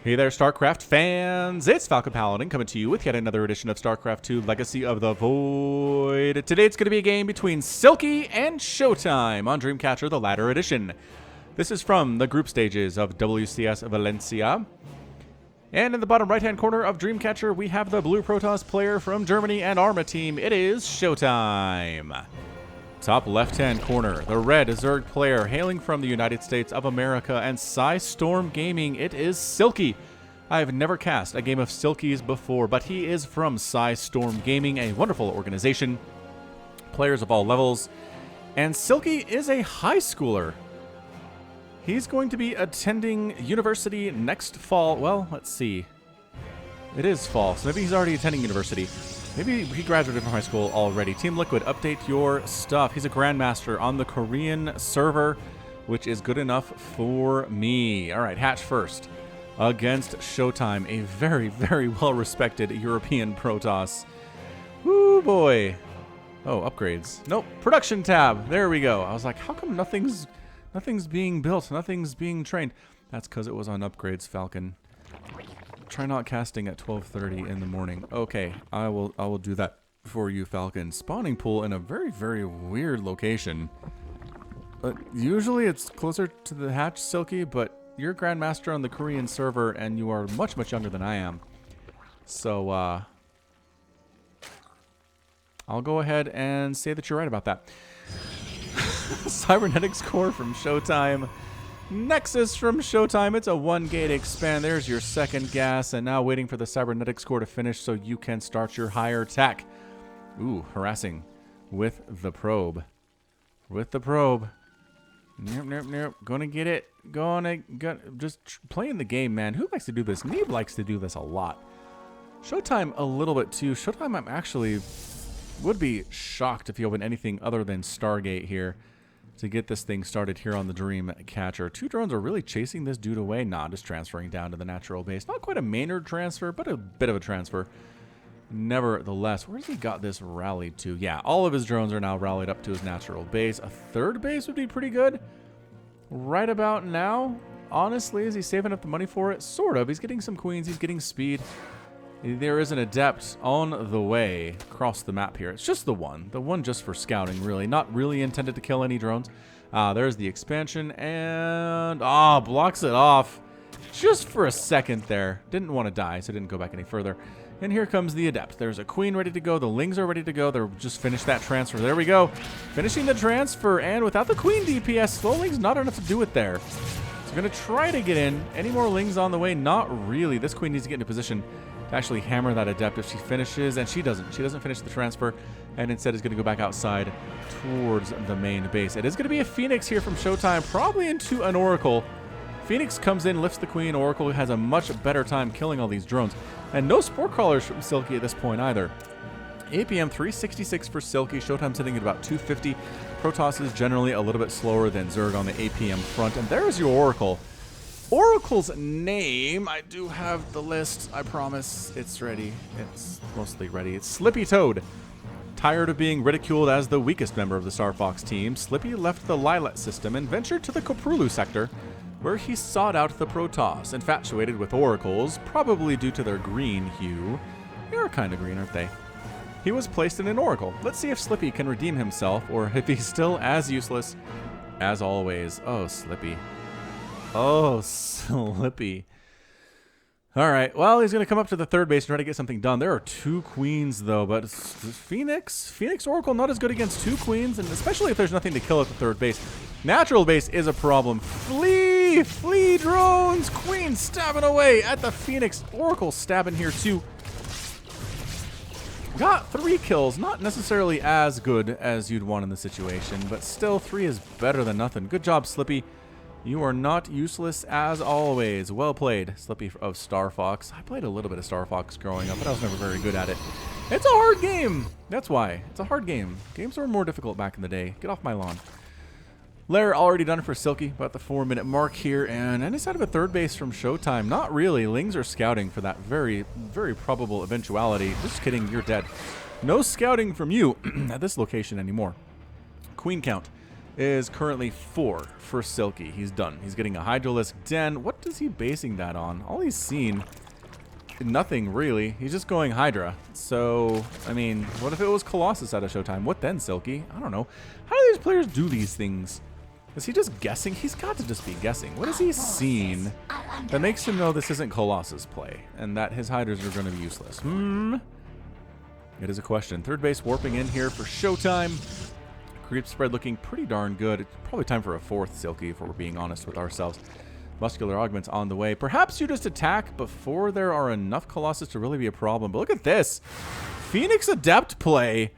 Hey there, StarCraft fans! It's Falcon Paladin coming to you with yet another edition of StarCraft2 Legacy of the Void. Today it's going to be a game between Silky and ShoWTimE on Dreamcatcher, the latter edition. This is from the group stages of WCS Valencia. And in the bottom right-hand corner of Dreamcatcher, we have the blue Protoss player from Germany and Arma team. It is ShoWTimE. Top left-hand corner, the red Zerg player hailing from the United States of America and Storm Gaming. It is Silky. I have never cast a game of Silky's before, but he is from Storm Gaming, a wonderful organization. Players of all levels. And Silky is a high schooler. He's going to be attending university next fall. Well, let's see. It is fall, so maybe he's already attending university. Maybe he graduated from high school already. Team Liquid, update your stuff. He's a Grandmaster on the Korean server, which is good enough for me. All right, hatch first against ShoWTimE, a very, very well-respected European Protoss. Woo, boy. Oh, upgrades. Nope, production tab. There we go. I was like, how come nothing's being built? Nothing's being trained. That's because it was on upgrades, Falcon. Try not casting at 12:30 in the morning. Okay, I will do that for you, Falcon. Spawning pool in a very, very weird location. Usually it's closer to the hatch, Silky, but you're Grandmaster on the Korean server and you are much, much younger than I am. So, I'll go ahead and say that you're right about that. Cybernetics core from ShoWTimE. Nexus from ShoWTimE. It's a 1-gate expand. There's your second gas, and now waiting for the cybernetics core to finish so you can start your higher attack. Ooh, harassing with the probe. With the probe. Nope. Gonna get it. Just playing the game, man. Who likes to do this? Neeb likes to do this a lot. ShoWTimE a little bit too. ShoWTimE, I'm actually would be shocked if you open anything other than Stargate here to get this thing started here on the Dreamcatcher. 2 drones are really chasing this dude away. Nah, just transferring down to the natural base. Not quite a Maynard transfer, but a bit of a transfer. Nevertheless, where's he got this rallied to? Yeah, all of his drones are now rallied up to his natural base. A third base would be pretty good. Right about now, honestly, is he saving up the money for it? Sort of. He's getting some queens. He's getting speed. There is an adept on the way across the map here. It's just the one just for scouting, really. Not really intended to kill any drones. There's the expansion, and blocks it off just for a second there. Didn't want to die, so didn't go back any further. And here comes the adept. There's a queen ready to go. The lings are ready to go. They're just finished that transfer. There we go. Finishing the transfer, and without the queen DPS, slow lings not enough to do it there. So going to try to get in. Any more lings on the way? Not really. This queen needs to get into position to actually hammer that adept if she finishes, and she doesn't. She doesn't finish the transfer, and instead is going to go back outside towards the main base. It is going to be a Phoenix here from ShoWTimE, probably into an Oracle. Phoenix comes in, lifts the queen. Oracle has a much better time killing all these drones. And no Spore Crawlers from Silky at this point either. APM 366 for Silky. ShoWTimE sitting at about 250. Protoss is generally a little bit slower than Zerg on the APM front. And there's your Oracle. Oracle's name, I do have the list, I promise. It's ready. It's mostly ready. It's Slippy Toad. Tired of being ridiculed as the weakest member of the Star Fox team, Slippy left the Lilat system and ventured to the Koprulu sector, where he sought out the Protoss, infatuated with oracles, probably due to their green hue. They're kind of green, aren't they? He was placed in an oracle. Let's see if Slippy can redeem himself, or if he's still as useless as always. Oh, Slippy. Oh, Slippy. All right, well, he's going to come up to the third base and try to get something done. There are 2 queens, though, but Phoenix Oracle not as good against 2 queens, and especially if there's nothing to kill at the third base. Natural base is a problem. Flee! Flee, drones! Queen stabbing away at the Phoenix. Oracle stabbing here, too. Got 3 kills. Not necessarily as good as you'd want in the situation, but still 3 is better than nothing. Good job, Slippy. You are not useless as always. Well played, Slippy of Star Fox. I played a little bit of Star Fox growing up, but I was never very good at it. It's a hard game. That's why. It's a hard game. Games were more difficult back in the day. Get off my lawn. Lair already done for Silky, about the 4-minute mark here, and any side of a third base from ShoWTimE. Not really. Lings are scouting for that very, very probable eventuality. Just kidding, you're dead. No scouting from you at this location anymore. Queen count. is currently 4 for Silky. He's done. He's getting a Hydralisk Den. What is he basing that on? All he's seen, nothing really. He's just going Hydra. So, I mean, what if it was Colossus out of ShoWTimE? What then, Silky? I don't know. How do these players do these things? Is he just guessing? He's got to just be guessing. What has he seen that makes him know this isn't Colossus play and that his Hydras are going to be useless? It is a question. Third base warping in here for ShoWTimE. Creep spread looking pretty darn good. It's probably time for a 4th Silky if we're being honest with ourselves. Muscular augments on the way. Perhaps you just attack before there are enough Colossus to really be a problem. But look at this. Phoenix Adept play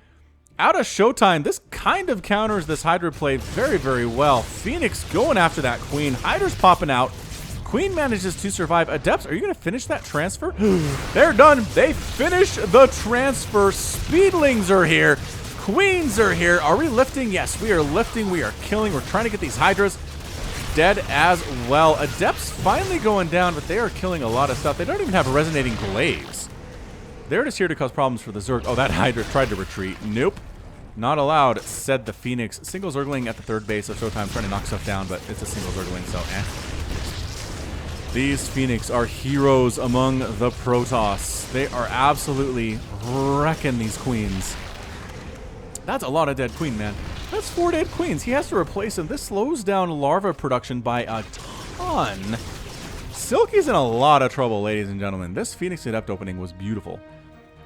out of ShoWTimE. This kind of counters this Hydra play very, very well. Phoenix going after that Queen. Hydra's popping out. Queen manages to survive. Adepts, are you going to finish that transfer? They're done. They finish the transfer. Speedlings are here. Queens are here. Are we lifting? Yes, we are lifting. We are killing. We're trying to get these Hydras dead as well. Adepts finally going down, but they are killing a lot of stuff. They don't even have resonating glaives. They're just here to cause problems for the Zerg. Oh, that Hydra tried to retreat. Nope. Not allowed, said the Phoenix. Single Zergling at the third base of ShoWTimE trying to knock stuff down, but it's a single Zergling, so These Phoenix are heroes among the Protoss. They are absolutely wrecking these Queens. That's a lot of dead Queen, man. That's 4 dead Queens. He has to replace them. This slows down larva production by a ton. Silky's in a lot of trouble, ladies and gentlemen. This Phoenix Adept opening was beautiful.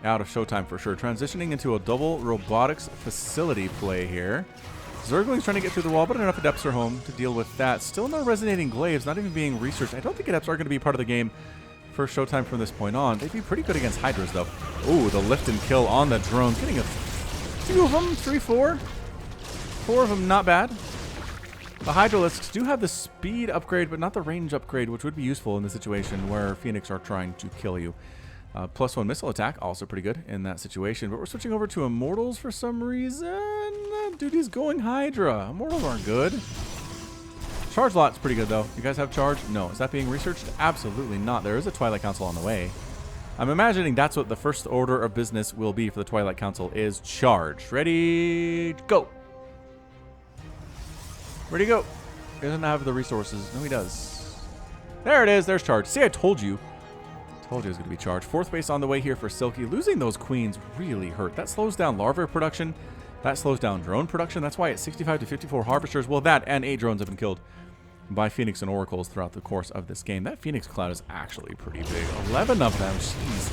Out of ShoWTimE for sure. Transitioning into a double robotics facility play here. Zergling's trying to get through the wall, but enough Adepts are home to deal with that. Still no resonating glaives, not even being researched. I don't think Adepts are going to be part of the game for ShoWTimE from this point on. They'd be pretty good against Hydras, though. Ooh, the lift and kill on the drones. Getting a few of them, 3, 4. 4 of them, not bad. The Hydralisks do have the speed upgrade, but not the range upgrade, which would be useful in the situation where Phoenix are trying to kill you. +1 missile attack, also pretty good in that situation. But we're switching over to Immortals for some reason. Dude, he's going Hydra. Immortals aren't good. Charge lot's pretty good, though. You guys have charge? No. Is that being researched? Absolutely not. There is a Twilight Council on the way. I'm imagining that's what the first order of business will be for the Twilight Council is charge. Ready, go. Where'd he go? He doesn't have the resources. No, he does. There it is. There's charge. See, I told you. Told you it was going to be charged. 4th base on the way here for Silky. Losing those Queens really hurt. That slows down larva production. That slows down drone production. That's why it's 65 to 54 harvesters. Well, that and 8 drones have been killed by Phoenix and Oracles throughout the course of this game. That Phoenix cloud is actually pretty big. 11 of them. Jeez.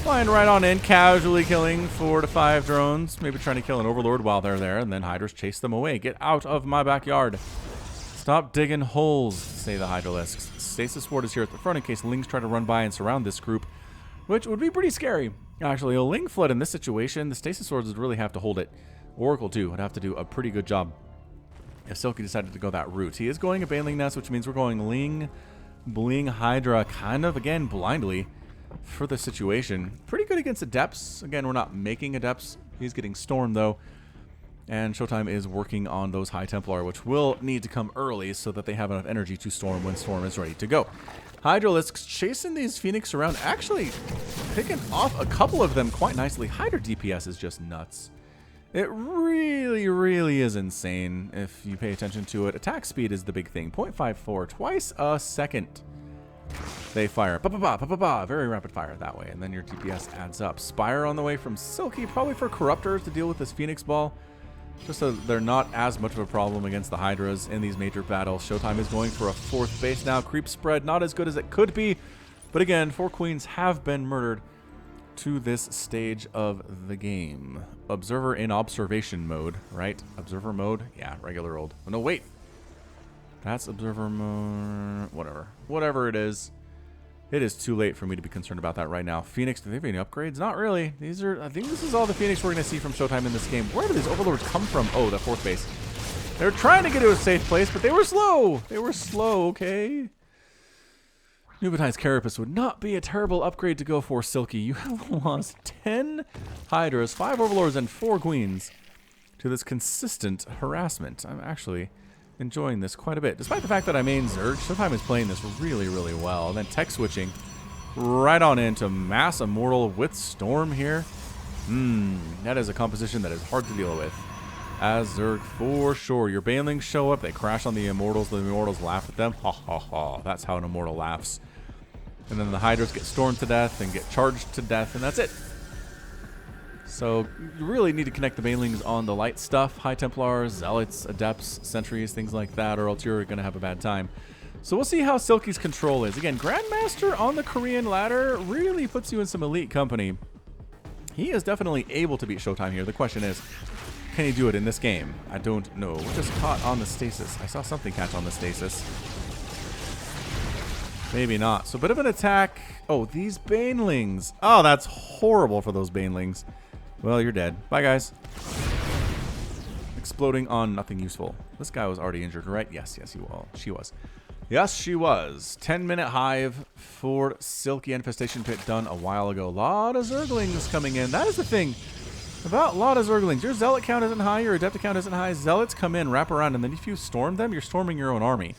Flying right on in, casually killing 4 to 5 drones. Maybe trying to kill an Overlord while they're there, and then Hydras chase them away. Get out of my backyard. Stop digging holes, say the Hydralisks. Stasis Ward is here at the front in case Lings try to run by and surround this group, which would be pretty scary. Actually, a Ling Flood in this situation, the Stasis Swords would really have to hold it. Oracle, too, would have to do a pretty good job if Silky decided to go that route. He is going a Baneling Nest, which means we're going Ling, Bling, Hydra, kind of, again, blindly for the situation. Pretty good against Adepts. Again, we're not making Adepts. He's getting Storm, though. And ShoWTimE is working on those High Templar, which will need to come early so that they have enough energy to Storm when Storm is ready to go. Hydralisks chasing these Phoenix around, actually picking off a couple of them quite nicely. Hydra DPS is just nuts. It really, really is insane if you pay attention to it. Attack speed is the big thing. 0.54, twice a second. They fire. Ba-ba-ba, very rapid fire that way. And then your DPS adds up. Spire on the way from Silky, probably for Corruptors to deal with this Phoenix Ball. Just so they're not as much of a problem against the Hydras in these major battles. ShoWTimE is going for a 4th base now. Creep spread, not as good as it could be. But again, 4 Queens have been murdered to this stage of the game. Observer in observation mode, right? Observer mode? Yeah, regular old. Oh, no, wait. That's observer mode. Whatever. Whatever it is. It is too late for me to be concerned about that right now. Phoenix, do they have any upgrades? Not really. These are, I think this is all the Phoenix we're going to see from ShoWTimE in this game. Where do these Overlords come from? Oh, the 4th base. They're trying to get to a safe place, but they were slow. They were slow, okay? Nubitized Carapace would not be a terrible upgrade to go for, Silky. You have lost 10 Hydras, 5 Overlords, and 4 Queens to this consistent harassment. I'm actually enjoying this quite a bit. Despite the fact that I main Zerg, ShoWTimE is playing this really, really well. And then tech switching right on into Mass Immortal with Storm here. That is a composition that is hard to deal with. as Zerg for sure. Your Banelings show up, they crash on the Immortals laugh at them. Ha ha ha. That's how an Immortal laughs. And then the Hydras get stormed to death and get charged to death, and that's it. So you really need to connect the Banelings on the light stuff. High Templars, Zealots, Adepts, Sentries, things like that, or else you're going to have a bad time. So we'll see how Silky's control is. Again, Grandmaster on the Korean ladder really puts you in some elite company. He is definitely able to beat ShoWTimE here. The question is, can he do it in this game? I don't know. We're just caught on the stasis. I saw something catch on the stasis. Maybe not. So a bit of an attack. Oh, these Banelings. Oh, that's horrible for those Banelings. Well, you're dead. Bye, guys. Exploding on nothing useful. This guy was already injured, right? Yes, yes, she was. Yes, she was. 10-minute hive for Silky Infestation Pit done a while ago. A lot of Zerglings coming in. That is the thing about a lot of Zerglings. Your Zealot count isn't high, your Adept count isn't high. Zealots come in, wrap around, and then if you storm them, you're storming your own army,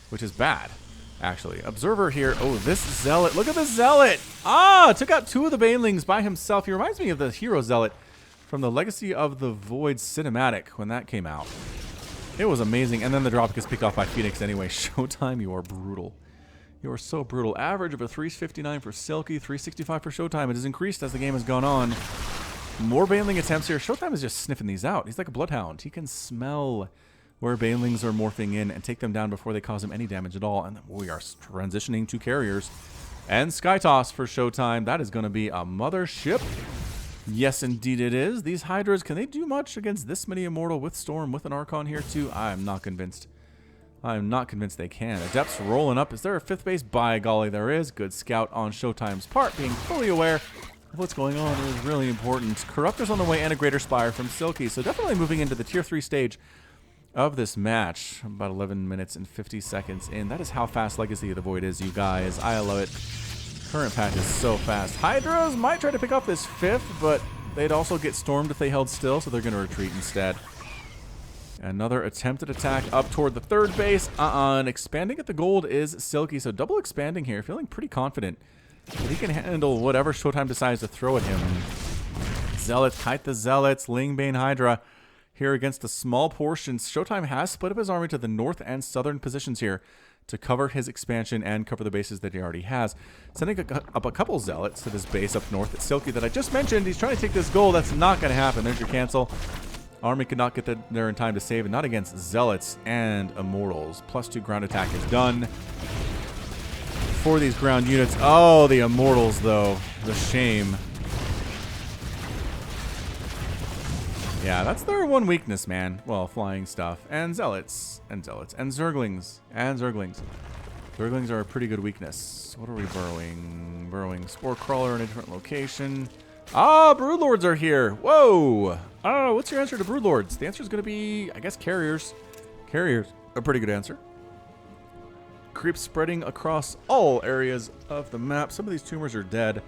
which is bad, actually. Observer here. Oh, this Zealot. Look at the Zealot. Ah, took out 2 of the Banelings by himself. He reminds me of the Hero Zealot from the Legacy of the Void cinematic when that came out. It was amazing. And then the drop gets picked off by Phoenix anyway. ShoWTimE, you are brutal. You are so brutal. Average of a 359 for Silky, 365 for ShoWTimE. It has increased as the game has gone on. More Baneling attempts here. ShoWTimE is just sniffing these out. He's like a bloodhound. He can smell where Banelings are morphing in and take them down before they cause him any damage at all. And then we are transitioning to carriers. And Skytoss for ShoWTimE. That is going to be a mothership. Yes, indeed it is. These Hydras, can they do much against this many Immortal with Storm, with an Archon here too? I'm not convinced. I'm not convinced they can. Adepts rolling up. Is there a 5th base? By golly, there is. Good scout on ShoWTimE's part, being fully aware of what's going on is really important. Corruptor's on the way and a Greater Spire from Silky, so definitely moving into the Tier 3 stage of this match. About 11 minutes and 50 seconds in. That is how fast Legacy of the Void is, you guys. I love it. Current patch is so fast. Hydras might try to pick off this 5th, but they'd also get stormed if they held still, so they're going to retreat instead. Another attempted attack up toward the 3rd base. And expanding at the gold is Silky, so double expanding here. Feeling pretty confident that he can handle whatever ShoWTimE decides to throw at him. Zealots, kite the Zealots, Lingbane Hydra here against a small portion. ShoWTimE has split up his army to the north and southern positions here to cover his expansion and cover the bases that he already has. Sending up a couple Zealots to this base up north at Silky that I just mentioned. He's trying to take this gold. That's not going to happen. There's your cancel. Army could not get there in time to save, and not against Zealots and Immortals. +2 ground attack is done for these ground units. Oh, the Immortals, though. The shame. Yeah, that's their one weakness, man. Well, flying stuff. And Zealots. And Zealots. And Zerglings. And Zerglings. Zerglings are a pretty good weakness. What are we burrowing? Burrowing Spore Crawler in a different location. Ah, Broodlords are here. Whoa. Oh, what's your answer to Broodlords? The answer is going to be, I guess, carriers. Carriers. A pretty good answer. Creeps spreading across all areas of the map. Some of these tumors are dead.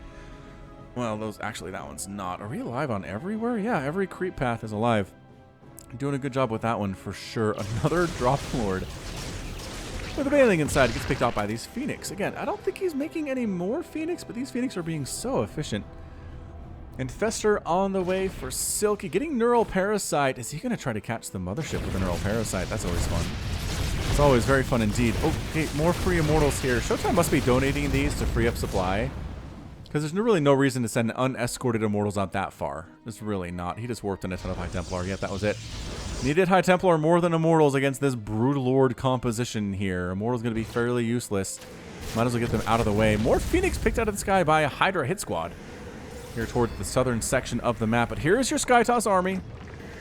Well, those actually, that one's not. Are we alive on everywhere? Yeah, every creep path is alive. Doing a good job with that one for sure. Another Drop Lord with a Baneling inside. Gets picked off by these Phoenix. Again, I don't think he's making any more Phoenix, but these Phoenix are being so efficient. Infestor on the way for Silky. Getting Neural Parasite. Is he going to try to catch the Mothership with a Neural Parasite? That's always fun. It's always very fun indeed. Okay, more free Immortals here. ShoWTimE must be donating these to free up supply, because there's really no reason to send unescorted Immortals out that far. There's really not. He just warped in a ton of High Templar. Yep, that was it. Needed High Templar more than Immortals against this Broodlord composition here. Immortals going to be fairly useless. Might as well get them out of the way. More Phoenix picked out of the sky by a Hydra hit squad here towards the southern section of the map. But here's your Skytoss army.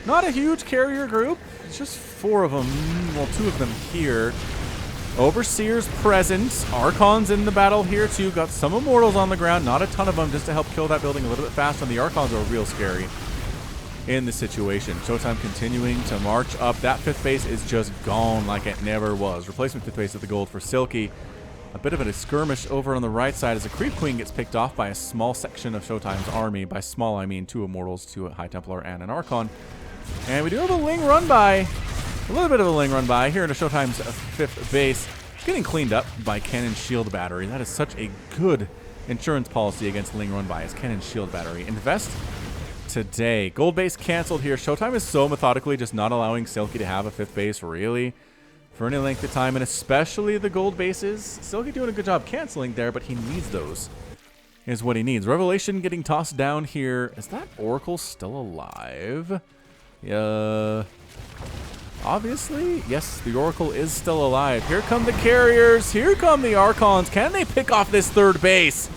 Not a huge carrier group. It's just 4 of them. Well, 2 of them here. Overseer's present. Archons in the battle here too. Got some Immortals on the ground. Not a ton of them, just to help kill that building a little bit fast. And the Archons are real scary in the situation. ShoWTimE continuing to march up. That 5th base is just gone like it never was. Replacement 5th base at the gold for Silky. A bit of a skirmish over on the right side as a Creep Queen gets picked off by a small section of ShoWTimE's army. By small, I mean 2 Immortals, 2 High Templar, and an Archon. And we do have a Ling run by. A little bit of a Ling run by here into ShoWTimE's 5th base. Getting cleaned up by Cannon Shield Battery. That is such a good insurance policy against Ling run by, is Cannon Shield Battery. Invest today. Gold base canceled here. ShoWTimE is so methodically just not allowing Silky to have a 5th base, really, for any length of time, and especially the gold bases. Silky doing a good job canceling there, but he needs those, is what he needs. Revelation getting tossed down here. Is that Oracle still alive? Yeah. Obviously, yes, the Oracle is still alive. Here come the carriers. Here come the Archons. Can they pick off this 3rd base?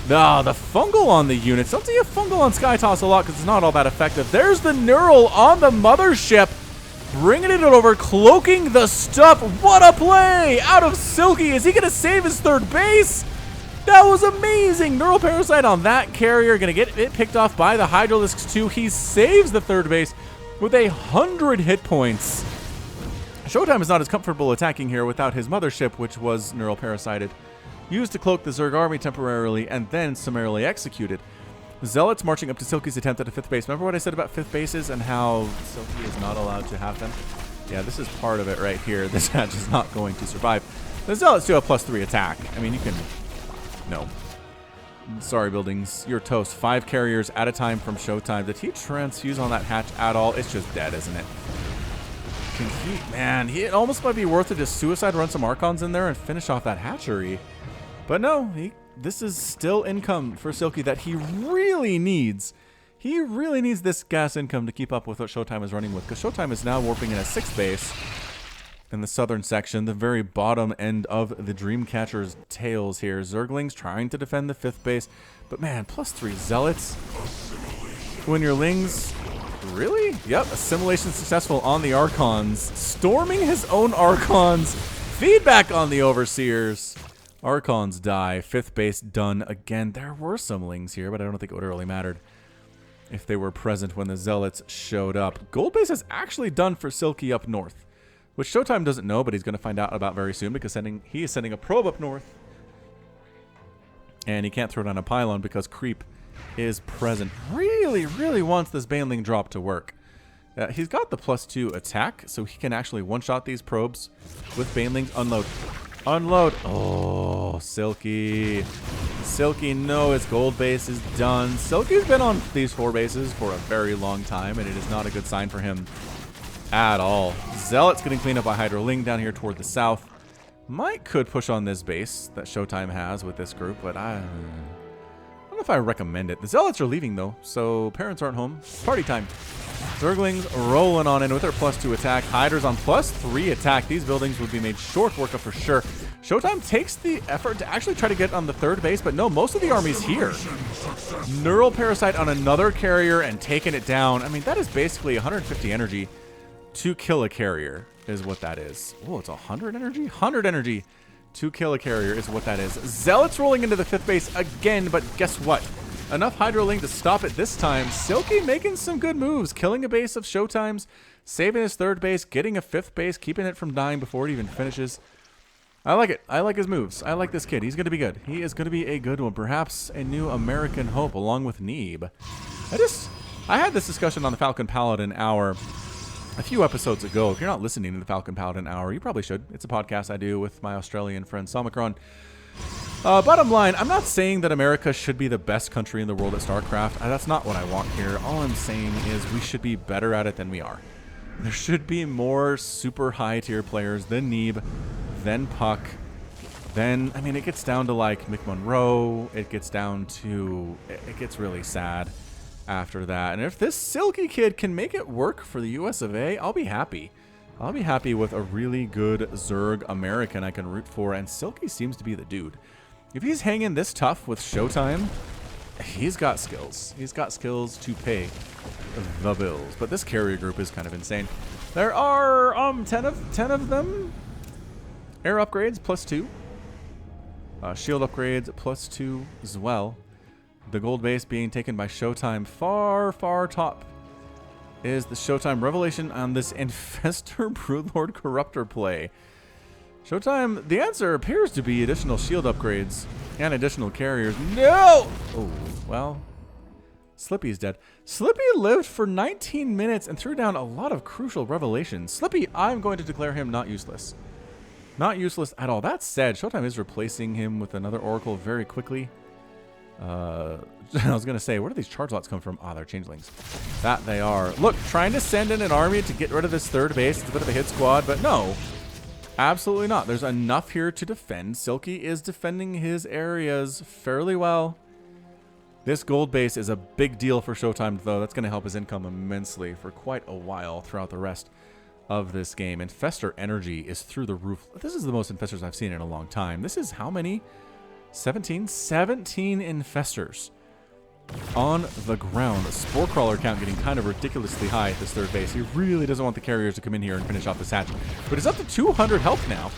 No, the fungal on the units. Don't see a fungal on Skytoss a lot because it's not all that effective. There's the Neural on the mothership. Bringing it over, cloaking the stuff. What a play out of Silky. Is he going to save his 3rd base? That was amazing. Neural Parasite on that carrier. Going to get it picked off by the Hydralisks too. He saves the 3rd base with 100 hit points. ShoWTimE is not as comfortable attacking here without his mothership, which was Neural Parasited. Used to cloak the Zerg army temporarily and then summarily executed. Zealots marching up to Silky's attempt at a 5th base. Remember what I said about 5th bases and how Silky is not allowed to have them? Yeah, this is part of it right here. This hatch is not going to survive. The Zealots do a +3 attack. I mean, you can... No. Sorry, buildings. You're toast. 5 carriers at a time from ShoWTimE. Did he transfuse on that hatch at all? It's just dead, isn't it? Can he... Man, it almost might be worth it to suicide run some Archons in there and finish off that hatchery. But no, this is still income for Silky that he really needs. He really needs this gas income to keep up with what ShoWTimE is running with, because ShoWTimE is now warping in a 6th base in the southern section, the very bottom end of the Dreamcatcher's tails here. Zerglings trying to defend the 5th base, but man, +3 Zealots. When your Lings... Really? Yep, assimilation successful on the Archons. Storming his own Archons. Feedback on the Overseers. Archons die. 5th base done again. There were some Lings here, but I don't think it would have really mattered if they were present when the Zealots showed up. Gold base is actually done for Silky up north, which ShoWTimE doesn't know, but he's going to find out about very soon because he is sending a probe up north. And he can't throw down a pylon because creep is present. Really, really wants this Baneling drop to work. He's got the +2 attack, so he can actually one-shot these probes with Banelings. Unload. Unload. Oh, Silky. Silky, no, his gold base is done. Silky's been on these 4 bases for a very long time, and it is not a good sign for him at all. Zealot's getting cleaned up by Hydroling down here toward the south. Could push on this base that ShoWTimE has with this group, but I don't know if I recommend it. The Zealots are leaving, though, so parents aren't home. Party time. Zerglings rolling on in with their +2 attack. Hydras on +3 attack. These buildings would be made short work of for sure. ShoWTimE takes the effort to actually try to get on the 3rd base, but no, most of the army's here. Neural Parasite on another carrier and taking it down. I mean, that is basically 150 energy to kill a carrier is what that is. Oh, it's 100 energy? 100 energy to kill a carrier is what that is. Zealots rolling into the 5th base again, but guess what? Enough Hydroling to stop it this time. Silky making some good moves, killing a base of ShoWTimE's, saving his 3rd base, getting a 5th base, keeping it from dying before it even finishes. I like it. I like his moves. I like this kid. He's going to be good. He is going to be a good one. Perhaps a new American hope along with Neeb. I had this discussion on the Falcon Paladin Hour a few episodes ago. If you're not listening to the Falcon Paladin Hour, you probably should. It's a podcast I do with my Australian friend Somicron. Bottom line, I'm not saying that America should be the best country in the world at StarCraft. That's not what I want here. All I'm saying is we should be better at it than we are. There should be more super high tier players than Neeb, than Puck, then, I mean, it gets down to like Mick Monroe. It gets really sad after that. And if this Silky kid can make it work for the US of A, I'll be happy. I'll be happy with a really good Zerg American I can root for, and Silky seems to be the dude. If he's hanging this tough with ShoWTimE, he's got skills. He's got skills to pay the bills. But this carrier group is kind of insane. There are 10 of them. Air upgrades +2. Shield upgrades +2 as well. The gold base being taken by ShoWTimE. Far, far top is the ShoWTimE Revelation on this Infestor Broodlord Corruptor play. ShoWTimE, the answer appears to be additional shield upgrades and additional carriers. No! Oh, well, Slippy's dead. Slippy lived for 19 minutes and threw down a lot of crucial revelations. Slippy, I'm going to declare him not useless. Not useless at all. That said, ShoWTimE is replacing him with another Oracle very quickly. I was going to say, where do these charge lots come from? Ah, they're changelings. That they are. Look, trying to send in an army to get rid of this third base. It's a bit of a hit squad, but no. Absolutely not. There's enough here to defend. Silky is defending his areas fairly well. This gold base is a big deal for ShoWTimE, though. That's going to help his income immensely for quite a while throughout the rest of this game. Infestor energy is through the roof. This is the most infestors I've seen in a long time. This is how many? 17? 17 infestors on the ground. The spore crawler count getting kind of ridiculously high at this third base. He really doesn't want the carriers to come in here and finish off this hatch. But it's up to 200 health now.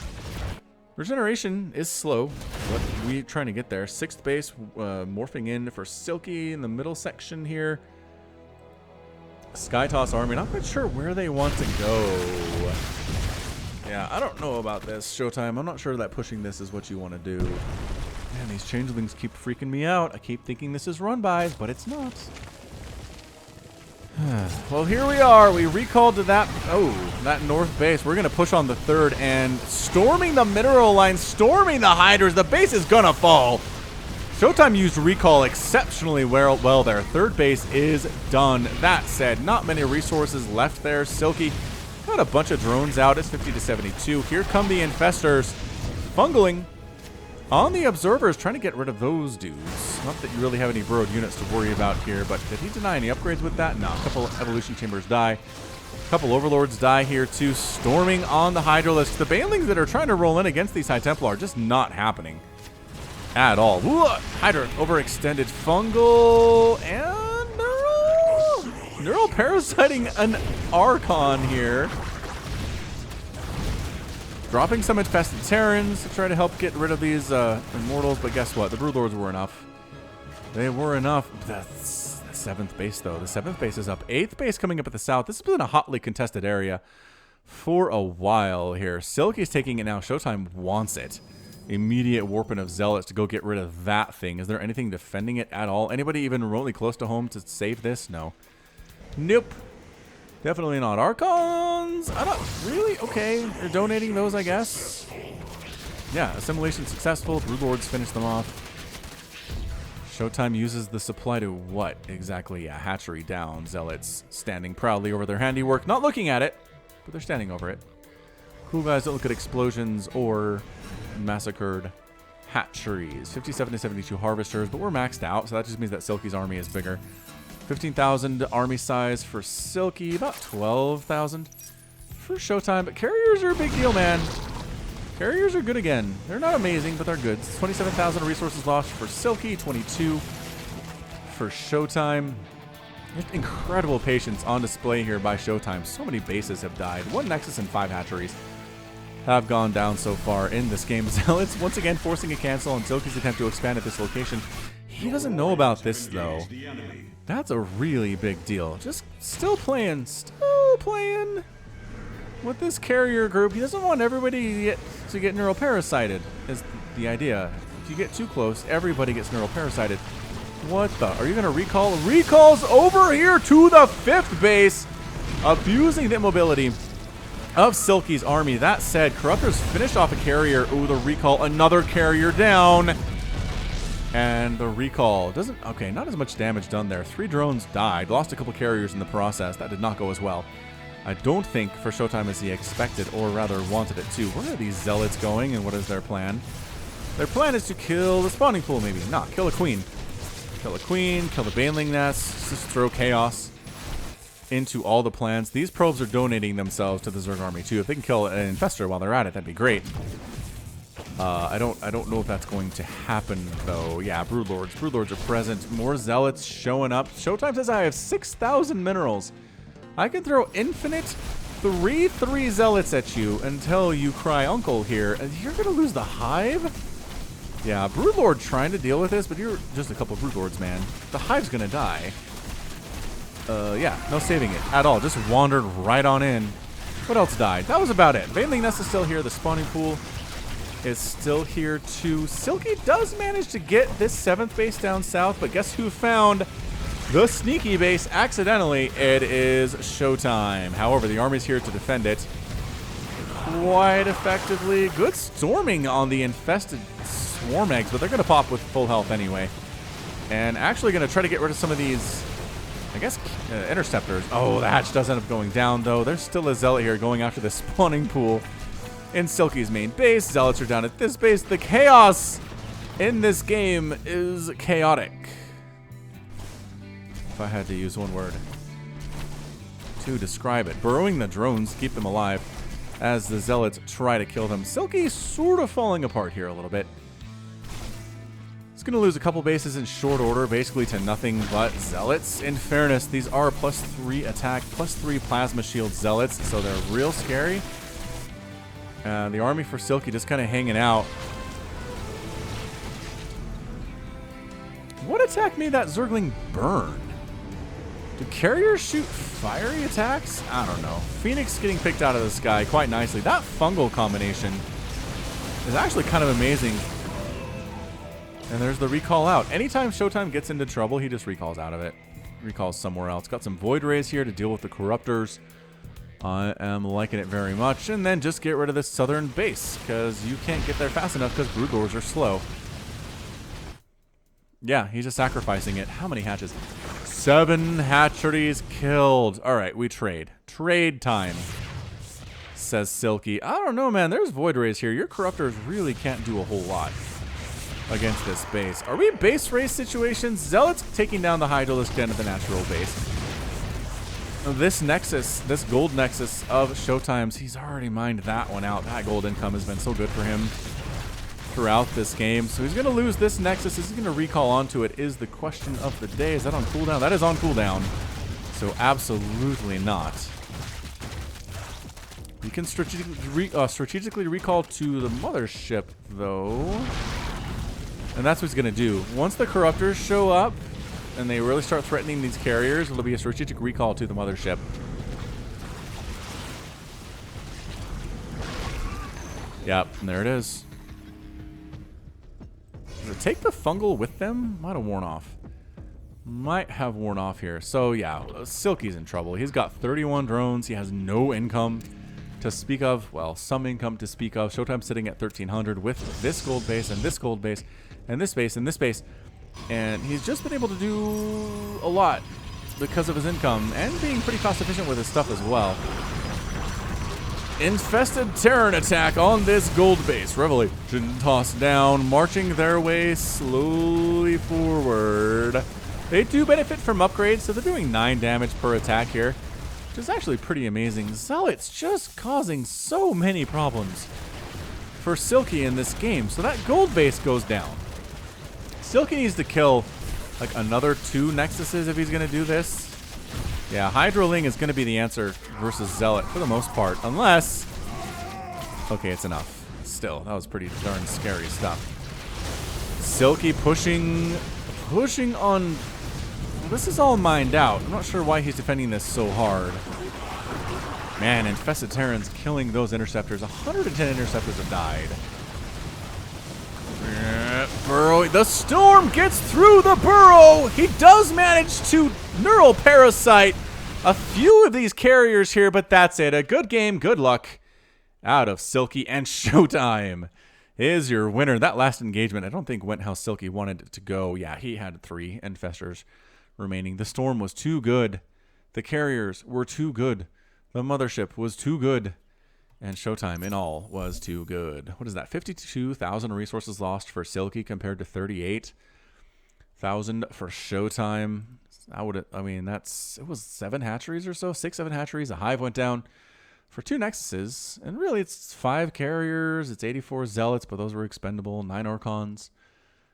Regeneration is slow, but we're trying to get there. Sixth base morphing in for Silky in the middle section here. Skytoss army, not quite sure where they want to go. Yeah, I don't know about this, ShoWTimE. I'm not sure that pushing this is what you want to do. Man, these changelings keep freaking me out. I keep thinking this is run-bys, but it's not. Well, here we are. We recalled to that, that north base. We're going to push on the third and storming the mineral line, storming the hydras. The base is going to fall. ShoWTimE used recall exceptionally well there. Third base is done. That said, not many resources left there. Silky got a bunch of drones out. It's 50 to 72. Here come the infestors. Fungling on the observers, trying to get rid of those dudes. Not that you really have any burrowed units to worry about here, but did he deny any upgrades with that? No. A couple evolution chambers die. A couple overlords die here too. Storming on the hydralisks. The banelings that are trying to roll in against these High Templar are just not happening at all. Ooh, Hydra overextended. Fungal and neural parasiting an Archon here. Dropping some infested Terrans to try to help get rid of these immortals, but guess what? The Broodlords were enough. They were enough. That's the seventh base, though. The seventh base is up. Eighth base coming up at the south. This has been a hotly contested area for a while here. Silky's taking it now. ShoWTimE wants it. Immediate warping of Zealots to go get rid of that thing. Is there anything defending it at all? Anybody even remotely close to home to save this? No. Nope. Definitely not. Archons? I don't really. Okay, you're donating those, I guess. Yeah, assimilation successful. Broodlords finish them off. ShoWTimE uses the supply to what exactly? Yeah, hatchery down. Zealots standing proudly over their handiwork, not looking at it, but they're standing over it. Cool guys don't look at explosions or massacred hatcheries. 57 to 72 harvesters, but we're maxed out, so that just means that Silky's army is bigger. 15,000 army size for Silky, about 12,000 for ShoWTimE. But carriers are a big deal, man. Carriers are good again. They're not amazing, but they're good. 27,000 resources lost for Silky, 22 for ShoWTimE. Just incredible patience on display here by ShoWTimE. So many bases have died. 1 Nexus and 5 hatcheries have gone down so far in this game. Zealots once again forcing a cancel on Silky's attempt to expand at this location. He doesn't know about this, though. That's a really big deal. Just still playing with this carrier group. He doesn't want everybody to get neuroparasited, is the idea. If you get too close, everybody gets neuroparasited. What the? Are you going to recall? Recalls over here to the 5th base, abusing the immobility of Silky's army. That said, Corruptors finish off a carrier. Ooh, the recall. Another carrier down. And the recall doesn't... Okay, not as much damage done there. 3 drones died. Lost a couple carriers in the process. That did not go as well. I don't think for ShoWTimE as he expected, or rather wanted it to. Where are these Zealots going, and what is their plan? Their plan is to kill the spawning pool, maybe. Not kill a queen. Kill a queen, kill the baneling nest, just throw chaos into all the plans. These probes are donating themselves to the Zerg army, too. If they can kill an infestor while they're at it, that'd be great. I don't know if that's going to happen, though. Yeah, Broodlords. Broodlords are present. More Zealots showing up. ShoWTimE says I have 6,000 minerals. I can throw infinite 3 Zealots at you until you cry uncle here. And you're going to lose the Hive? Yeah, Broodlord trying to deal with this, but you're just a couple Broodlords, man. The Hive's going to die. Yeah, no saving it at all. Just wandered right on in. What else died? That was about it. Baneling Nest is still here. The spawning pool is still here too. Silky does manage to get this 7th base down south, but guess who found the sneaky base accidentally? It is ShoWTimE. However, the army's here to defend it quite effectively. Good storming on the infested swarm eggs, but they're going to pop with full health anyway. And actually going to try to get rid of some of these, I guess, interceptors. Oh, the hatch does end up going down, though. There's still a zealot here going after the spawning pool in Silky's main base. Zealots are down at this base. The chaos in this game is chaotic. If I had to use one word to describe it. Burrowing the drones, keep them alive as the zealots try to kill them. Silky's sort of falling apart here a little bit. It's going to lose a couple bases in short order, basically to nothing but zealots. In fairness, these are +3 attack, +3 plasma shield zealots, so they're real scary. The army for Silky just kind of hanging out. What attack made that Zergling burn? Do carriers shoot fiery attacks? I don't know. Phoenix getting picked out of the sky quite nicely. That fungal combination is actually kind of amazing. And there's the recall out. Anytime ShoWTimE gets into trouble, he just recalls out of it. Recalls somewhere else. Got some Void Rays here to deal with the Corruptors. I am liking it very much. And then just get rid of this southern base, because you can't get there fast enough because Broodlords are slow. Yeah, he's just sacrificing it. How many hatches? 7 hatcheries killed. All right, we trade. Trade time, says Silky. I don't know, man. There's Void Rays here. Your Corruptors really can't do a whole lot against this base. Are we base race situations? Zealots taking down the Hydralisk Den at the natural base. This Nexus, this gold Nexus of ShoWTimE's, he's already mined that one out. That gold income has been so good for him throughout this game. So he's going to lose this Nexus. Is he going to recall onto it is the question of the day. Is that on cooldown? That is on cooldown. So absolutely not. You can strategically recall to the mothership, though. And that's what he's going to do. Once the Corruptors show up and they really start threatening these carriers, it'll be a strategic recall to the mothership. Yep, and there it is. Does it take the fungal with them? Might have worn off. Might have worn off here. So yeah, Silky's in trouble. He's got 31 drones. He has no income to speak of. Well, some income to speak of. ShoWTimE's sitting at 1,300 with this gold base and this gold base and this base and this base. And he's just been able to do a lot because of his income and being pretty cost efficient with his stuff as well. Infested Terran attack on this gold base. Revelation tossed down, marching their way slowly forward. They do benefit from upgrades, so they're doing 9 damage per attack here, which is actually pretty amazing. Zealot's just causing so many problems for Silky in this game. So that gold base goes down. Silky needs to kill like another 2 Nexuses if he's going to do this. Yeah, Hydraling is going to be the answer versus Zealot for the most part, unless... Okay, it's enough. Still, that was pretty darn scary stuff. Silky pushing on... This is all mined out. I'm not sure why he's defending this so hard. Man, Infested Terrans killing those interceptors. 110 interceptors have died. Burrow. The storm gets through the burrow. He does manage to neural parasite a few of these carriers here, but that's it. A good game, good luck out of Silky, and ShoWTimE is your winner. That last engagement, I don't think went how Silky wanted it to go. Yeah, he had 3 infestors remaining. The storm was too good. The carriers were too good. The mothership was too good. And ShoWTimE in all was too good. What is that? 52,000 resources lost for Silky compared to 38,000 for ShoWTimE. It was 7 hatcheries or so, 6, 7 hatcheries. A hive went down for 2 Nexuses. And really, it's 5 carriers. It's 84 zealots, but those were expendable. 9 Orcons.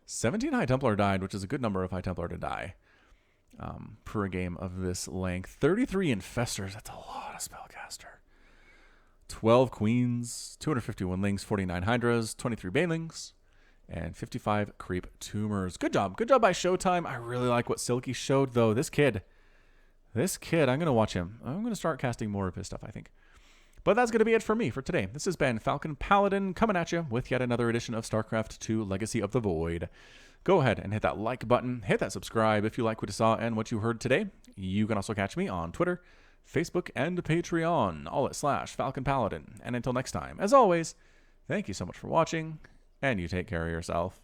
17 High Templar died, which is a good number of High Templar to die per game of this length. 33 infestors. That's a lot of spellcaster. 12 queens, 251 lings, 49 hydras, 23 banelings, and 55 creep tumors. Good job. Good job by ShoWTimE. I really like what Silky showed, though. This kid, I'm going to watch him. I'm going to start casting more of his stuff, I think. But that's going to be it for me for today. This has been Falcon Paladin coming at you with yet another edition of StarCraft 2 Legacy of the Void. Go ahead and hit that like button. Hit that subscribe if you like what you saw and what you heard today. You can also catch me on Twitter, Facebook, and Patreon, all at /Falcon Paladin. And until next time, as always, thank you so much for watching, and you take care of yourself.